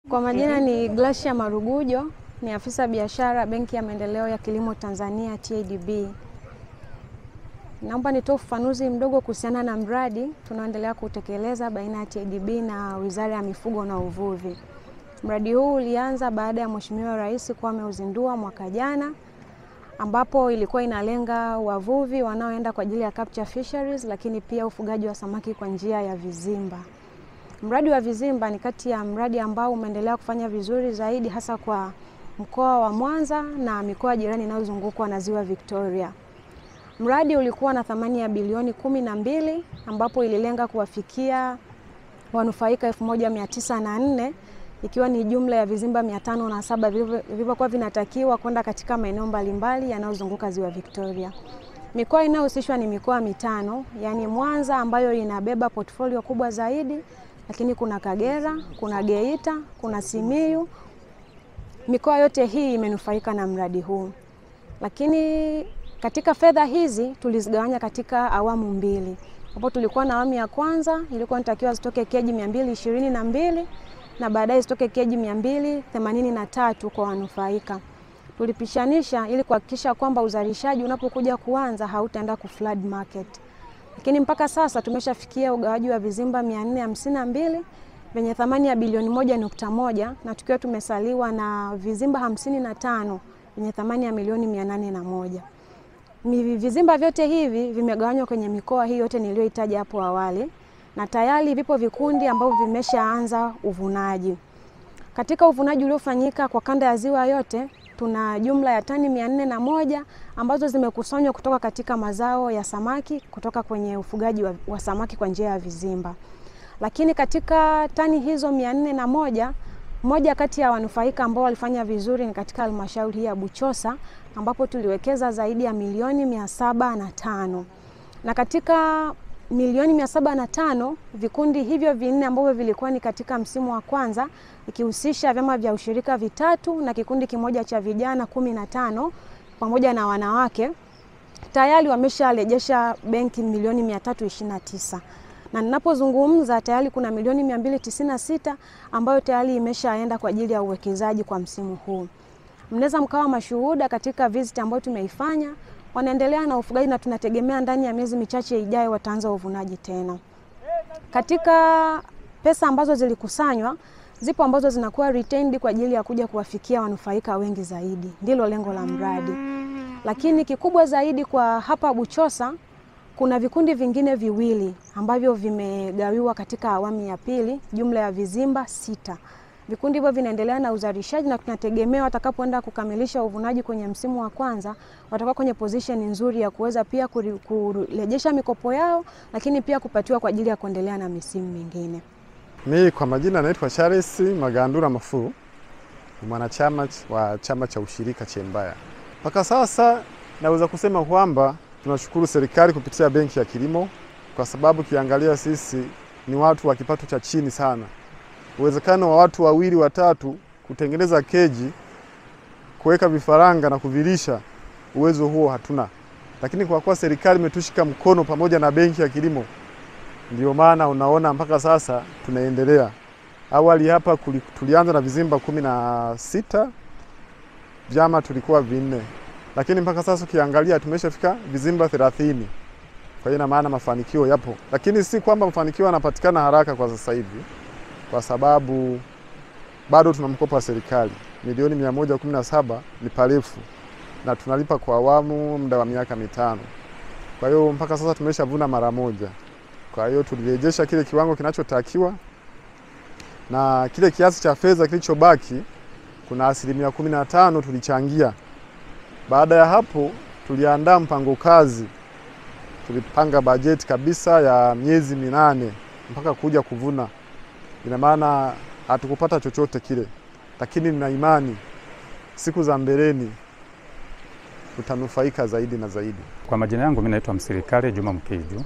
Kwa majina ni Glacia Marugujo, ni afisa biashara Benki ya Maendeleo ya Kilimo Tanzania TADB. Naomba nitoe ufafanuzi mdogo kuhusiana na mradi tunaoendelea kutekeleza baina ya TADB na Wizara ya Mifugo na Uvuvi. Mradi huu ulianza baada ya Mheshimiwa Rais kuwa ameuzindua mwaka jana, ambapo ilikuwa inalenga wavuvi wanaoenda kwa ajili ya capture fisheries, lakini pia ufugaji wa samaki kwa njia ya vizimba. Mradi wa vizimba ni kati ya mradi ambao umeendelea kufanya vizuri zaidi, hasa kwa mkoa wa Mwanza na mikoa jirani inayozungukwa na Ziwa Victoria. Mradi ulikuwa na thamani ya bilioni 12, ambapo ililenga kuwafikia wanufaika 1904, ikiwa ni jumla ya vizimba 507 vilivyokuwa vinatakiwa kwenda katika maeneo mbalimbali yanayozunguka Ziwa Victoria. Mikoa inayohusishwa ni mikoa mitano, yani Mwanza ambayo inabeba portfolio kubwa zaidi, lakini kuna Kagera, kuna Geita, kuna Simiyu. Mikoa yote hii imenufaika na mradi huu. Lakini katika fedha hizi tulizigawanya katika awamu mbili. Hapo tulikuwa na awamu ya kwanza ilikuwa inatakiwa zitoke keji 222 na baadaye zitoke keji 283 kwa wanufaika. Tulipishanisha ili kuhakikisha kwamba uzalishaji unapokuja kuanza hautaenda kuflood market. Lakini mpaka sasa tumeshafikia ugawaji wa vizimba 452 venye thamani ya bilioni 1.1 na tukiwa tumesaliwa na vizimba 55 venye thamani ya milioni 801. Vizimba vyote hivi vimegawanywa kwenye mikoa hii yote niliyoitaja hapo awali, na tayari vipo vikundi ambavyo vimeshaanza uvunaji. Katika uvunaji uliofanyika kwa kanda ya ziwa yote, tuna jumla ya tani 401 ambazo zimekusanywa kutoka katika mazao ya samaki kutoka kwenye ufugaji wa samaki kwa njia ya vizimba. Lakini katika tani hizo 401, moja kati ya wanufaika ambao walifanya vizuri ni katika halmashauri ya Buchosa, ambapo tuliwekeza zaidi ya milioni 705. Na katika milioni 705, vikundi hivyo vinne ambavyo vilikuwa ni katika msimu wa kwanza, ikihusisha vyama vya ushirika vitatu na kikundi kimoja cha vijana 15 pamoja na wanawake, tayari wamesharejesha benki milioni 329. Na ninapozungumza tayari kuna milioni 296 ambayo tayari imeshaenda kwa ajili ya uwekezaji kwa msimu huu. Mnaweza mkawa mashuhuda katika visit ambayo tumeifanya, wanaendelea na ufugaji na tunategemea ndani ya miezi michache ijayo wataanza uvunaji tena. Katika pesa ambazo zilikusanywa, zipo ambazo zinakuwa retained kwa ajili ya kuja kuwafikia wanufaika wengi zaidi. Ndilo lengo la mradi. Lakini kikubwa zaidi kwa hapa Buchosa, kuna vikundi vingine viwili ambavyo vimegawiwa katika awamu ya pili, jumla ya vizimba 6. Vikundi hivyo vinaendelea na uzalishaji na tunategemea watakapoenda kukamilisha uvunaji kwenye msimu wa kwanza, watakuwa kwenye position nzuri ya kuweza pia kurejesha mikopo yao, lakini pia kupatiwa kwa ajili ya kuendelea na misimu mingine. Mimi kwa majina naitwa Charles Magandura Mafuru, ni mwanachama wa chama cha ushirika Chembaya. Mpaka sasa naweza kusema kwamba tunashukuru serikali kupitia Benki ya Kilimo, kwa sababu kiangalia sisi ni watu wa kipato cha chini sana. Uwezekano wa watu wawili watatu kutengeneza keji, kuweka vifaranga na kuvilisha, uwezo huo hatuna. Lakini kwa kuwa serikali imetushika mkono pamoja na Benki ya Kilimo, ndio maana unaona mpaka sasa tunaendelea. Awali hapa tulianza na vizimba 16, vyama tulikuwa 4. Lakini mpaka sasa ukiangalia tumeshafika vizimba 30. Kwa hiyo ina maana mafanikio yapo. Lakini si kwamba mafanikio yanapatikana haraka kwa sasa hivi, kwa sababu bado tuna mkopo wa serikali milioni 117 ni parefu, na tunalipa kwa awamu muda wa miaka 5. Kwa hiyo mpaka sasa tumeshavuna mara moja. Kwa hiyo tulirejesha kile kiwango kinachotakiwa, na kile kiasi cha fedha kilichobaki kuna 15% tulichangia. Baada ya hapo tuliandaa mpango kazi, tulipanga bajeti kabisa ya miezi 8 mpaka kuja kuvuna. Ina maana hatukupata chochote kile, lakini nina imani siku za mbeleni tutanufaika zaidi na zaidi. Kwa majina yangu mimi naitwa Msirikale Juma Mkiju.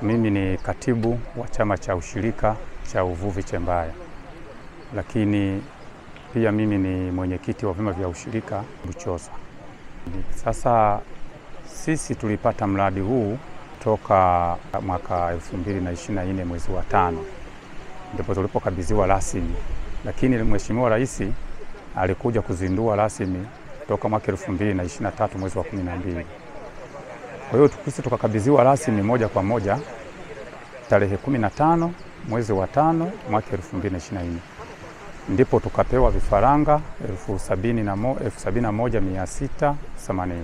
Mimi ni katibu wa chama cha ushirika cha uvuvi Chembaya. Lakini pia mimi ni mwenyekiti wa vyama vya ushirika Buchosa. Sasa sisi tulipata mradi huu toka mwaka 2024 mwezi wa 5. ndipo tulipokabidhiwa rasmi lakini Mheshimiwa Rais alikuja kuzindua rasmi toka mwaka 2023 mwezi wa 12. Kwa hiyo sisi tukakabidhiwa rasmi moja kwa moja tarehe 15 mwezi wa 5 mwaka 2024. Ndipo tukapewa vifaranga 71,680.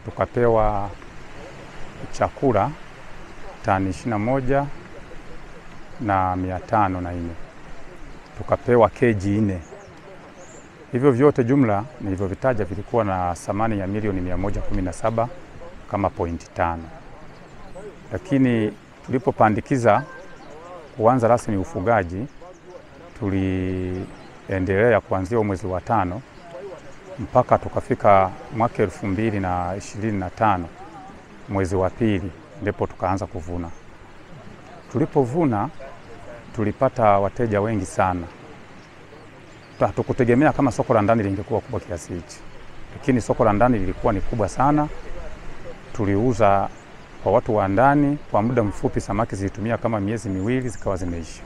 Tukapewa chakula tani 21,504. Tukapewa keji 4. Hivyo vyote jumla nilivyovitaja vilikuwa na thamani ya milioni 117 kama pointi 5. Lakini tulipopandikiza kuanza rasmi ufugaji, tuliendelea kuanzia mwezi wa 5 mpaka tukafika mwaka 2025 mwezi wa 2 ndipo tukaanza kuvuna. Tulipovuna tulipata wateja wengi sana. Hatukutegemea kama soko la ndani lingekuwa kubwa kiasi hichi, lakini soko la ndani lilikuwa ni kubwa sana. Tuliuza kwa watu wa ndani kwa muda mfupi, samaki zilitumia kama miezi 2 zikawa zimeisha.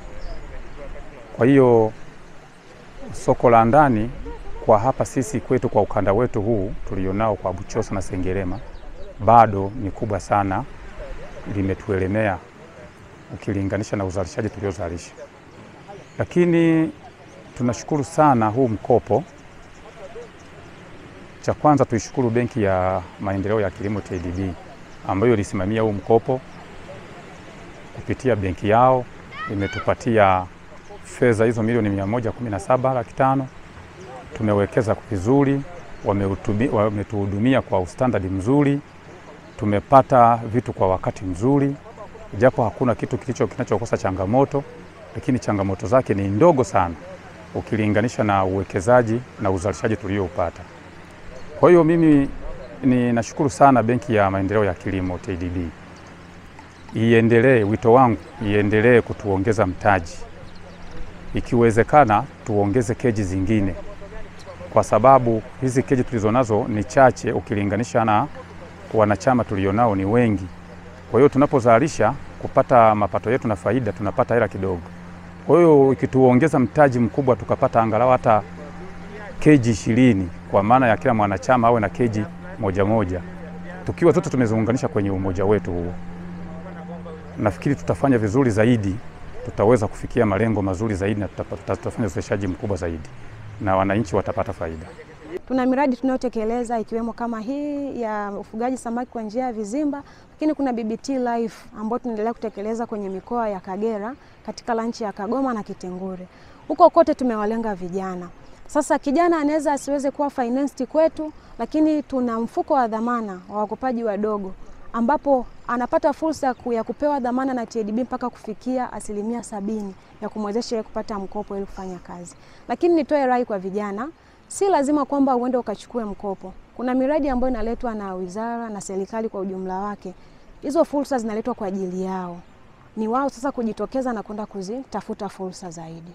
Kwa hiyo soko la ndani kwa hapa sisi kwetu, kwa ukanda wetu huu tulionao kwa Buchosa na Sengerema, bado ni kubwa sana, limetuelemea ukilinganisha na uzalishaji tuliozalisha. Lakini tunashukuru sana huu mkopo. Cha kwanza tuishukuru Benki ya Maendeleo ya Kilimo TADB ambayo ilisimamia huu mkopo. Kupitia benki yao imetupatia fedha hizo milioni 117,500,000. Tumewekeza vizuri, wametuhudumia kwa ustandard mzuri, tumepata vitu kwa wakati mzuri, japo hakuna kitu kinachokosa changamoto, lakini changamoto zake ni ndogo sana ukilinganisha na uwekezaji na uzalishaji tulioupata. Kwa hiyo mimi ninashukuru sana Benki ya Maendeleo ya Kilimo TADB. Iendelee, wito wangu iendelee kutuongeza mtaji. Ikiwezekana tuongeze keji zingine, kwa sababu hizi keji tulizonazo ni chache ukilinganisha na wanachama tulionao ni wengi. Kwa hiyo tunapozalisha kupata mapato yetu na faida tunapata hela kidogo. Kwa hiyo ikituongeza mtaji mkubwa tukapata angalau hata keji 20, kwa maana ya kila mwanachama awe na keji moja, tukiwa zote tumeziunganisha kwenye umoja wetu huu, nafikiri tutafanya vizuri zaidi, tutaweza kufikia malengo mazuri zaidi na tutafanya uzalishaji mkubwa zaidi na wananchi watapata faida. Tuna miradi tunayotekeleza ikiwemo kama hii ya ufugaji samaki kwa njia ya vizimba, lakini kuna BBT Life ambayo tunaendelea kutekeleza kwenye mikoa ya Kagera, katika lanchi ya Kagoma na Kitengure. Huko kote tumewalenga vijana. Sasa kijana anaweza asiweze kuwa financed kwetu, lakini tuna mfuko wa dhamana wa wakopaji wadogo ambapo anapata fursa ya kupewa dhamana na TADB mpaka kufikia 70% ya kumwezesha kupata mkopo ili kufanya kazi. Lakini nitoe rai kwa vijana, si lazima kwamba uende ukachukue mkopo. Kuna miradi ambayo inaletwa na wizara na serikali kwa ujumla wake. Hizo fursa zinaletwa kwa ajili yao. Ni wao sasa kujitokeza na kwenda kuzitafuta fursa zaidi.